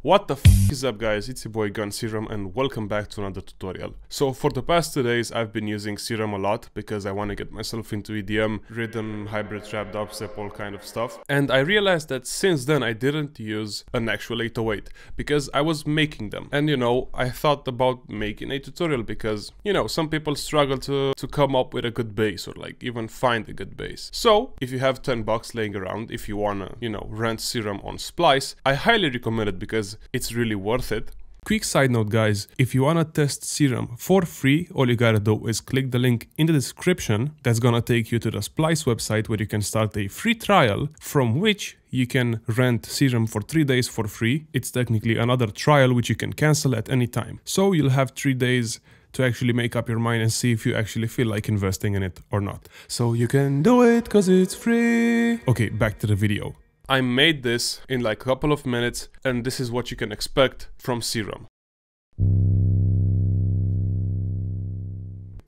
What the f is up, guys? It's your boy Serum and welcome back to another tutorial. So for the past 2 days I've been using Serum a lot because I want to get myself into EDM, rhythm, hybrid trap, dubstep, all kind of stuff. And I realized that since then I didn't use an actual 808 because I was making them. And you know, I thought about making a tutorial because, you know, some people struggle to come up with a good bass or like even find a good bass. So if you have 10 bucks laying around, if you wanna, you know, rent Serum on Splice, I highly recommend it because it's really worth it. Quick side note, guys, if you wanna test Serum for free, all you gotta do is click the link in the description. That's gonna take you to the Splice website where you can start a free trial from which you can rent Serum for 3 days for free. It's technically another trial which you can cancel at any time. So you'll have 3 days to actually make up your mind and see if you actually feel like investing in it or not. So you can do it cause it's free. Okay, back to the video. I made this in like a couple of minutes and this is what you can expect from Serum.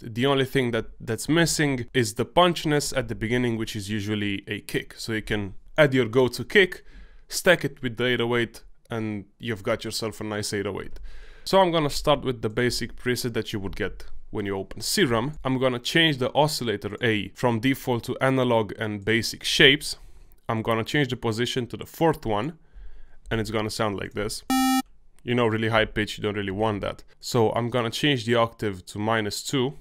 The only thing that's missing is the punchiness at the beginning, which is usually a kick. So you can add your go-to kick, stack it with the 808 and you've got yourself a nice 808. So I'm gonna start with the basic preset that you would get when you open Serum. I'm gonna change the oscillator A from default to analog and basic shapes. I'm gonna change the position to the 4th one and it's gonna sound like this. You know, really high pitch, you don't really want that. So I'm gonna change the octave to -2.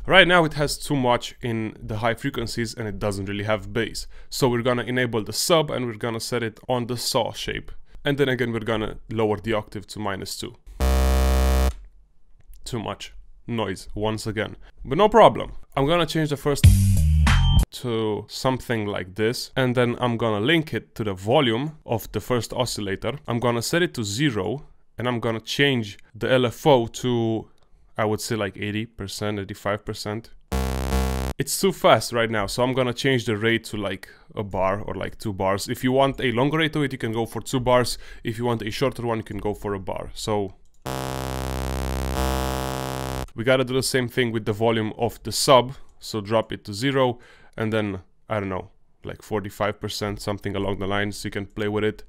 Right now it has too much in the high frequencies and it doesn't really have bass. So we're gonna enable the sub and we're gonna set it on the saw shape. And then again we're gonna lower the octave to -2. Too much noise once again. But no problem. I'm gonna change the first to something like this and then I'm gonna link it to the volume of the first oscillator. I'm gonna set it to 0 and I'm gonna change the LFO to, I would say, like 80%, 85%. It's too fast right now, so I'm gonna change the rate to like a bar or like 2 bars. If you want a longer 808 you can go for 2 bars. If you want a shorter one you can go for a bar. So we gotta do the same thing with the volume of the sub. So drop it to 0 and then, I don't know, like 45%, something along the lines, so you can play with it.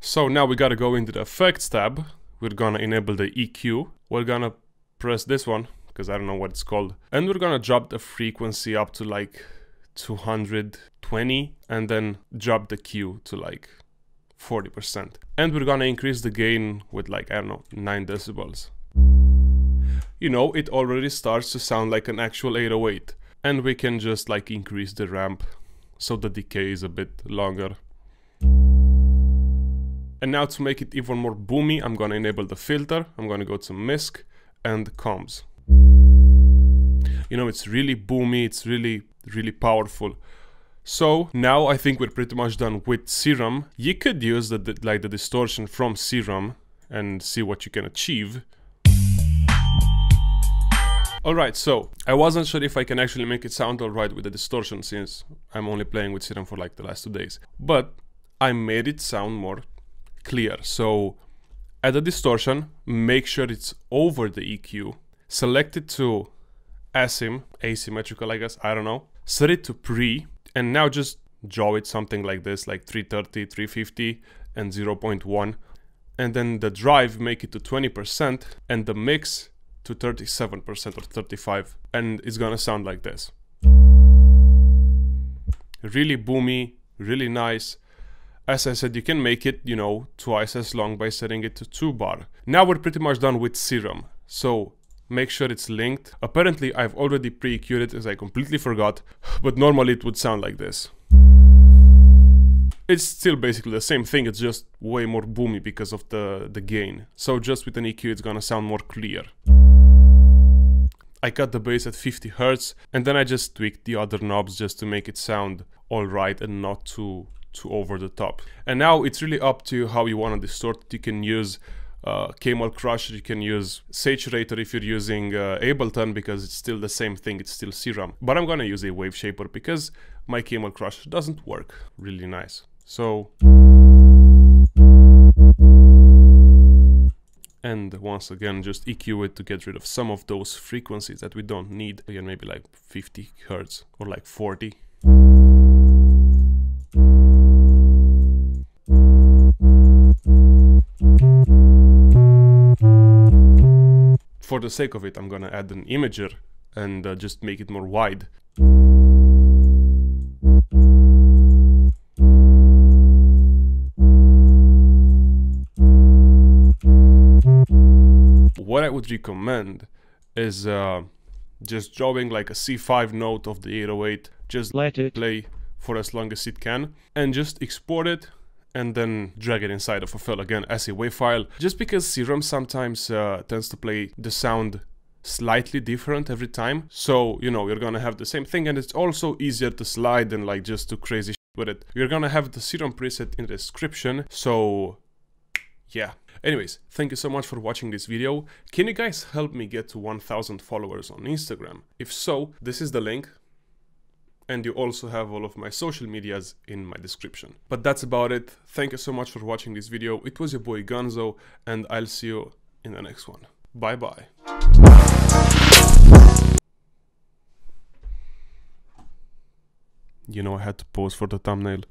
So now we gotta go into the effects tab. We're gonna enable the EQ. We're gonna press this one, because I don't know what it's called. And we're gonna drop the frequency up to like 220 and then drop the Q to like 40%. And we're gonna increase the gain with like, I don't know, 9 decibels. You know, it already starts to sound like an actual 808. And we can just like increase the ramp so the decay is a bit longer. And now to make it even more boomy, I'm gonna enable the filter. I'm gonna go to MISC and comms. You know, it's really boomy, it's really powerful. So now I think we're pretty much done with Serum. You could use the distortion from Serum and see what you can achieve. Alright, so I wasn't sure if I can actually make it sound alright with the distortion since I'm only playing with Serum for like the last 2 days. But I made it sound more clear. So add the distortion, make sure it's over the EQ, select it to asymmetrical, I guess, I don't know. Set it to pre, and now just draw it something like this, like 330, 350 and 0.1. And then the drive, make it to 20% and the mix to 37% or 35, and it's gonna sound like this. Really boomy, really nice. As I said, you can make it, you know, twice as long by setting it to 2 bar. Now we're pretty much done with Serum, so make sure it's linked. Apparently I've already pre-EQ'd it as I completely forgot, but normally it would sound like this. It's still basically the same thing, it's just way more boomy because of the gain. So just with an EQ it's gonna sound more clear. I cut the bass at 50 hertz and then I just tweaked the other knobs just to make it sound alright and not too over the top. And now it's really up to you how you want to distort it. You can use Camel Crusher, you can use Saturator if you're using Ableton because it's still the same thing, it's still Serum. But I'm gonna use a Wave Shaper because my Camel Crusher doesn't work really nice. So, and once again just EQ it to get rid of some of those frequencies that we don't need. Again, maybe like 50 hertz or like 40. For the sake of it, I'm gonna add an imager and just make it more wide. What I would recommend is just drawing like a C5 note of the 808, just let it play for as long as it can, and just export it and then drag it inside of a file again as a WAV file, just because Serum sometimes tends to play the sound slightly different every time. So, you know, you're gonna have the same thing, and it's also easier to slide than like just do crazy shit with it. You're gonna have the Serum preset in the description, so yeah. Anyways, thank you so much for watching this video. Can you guys help me get to 1000 followers on Instagram? If so, this is the link. And you also have all of my social medias in my description. But that's about it. Thank you so much for watching this video. It was your boy Gunsoww, and I'll see you in the next one. Bye bye. You know, I had to pause for the thumbnail.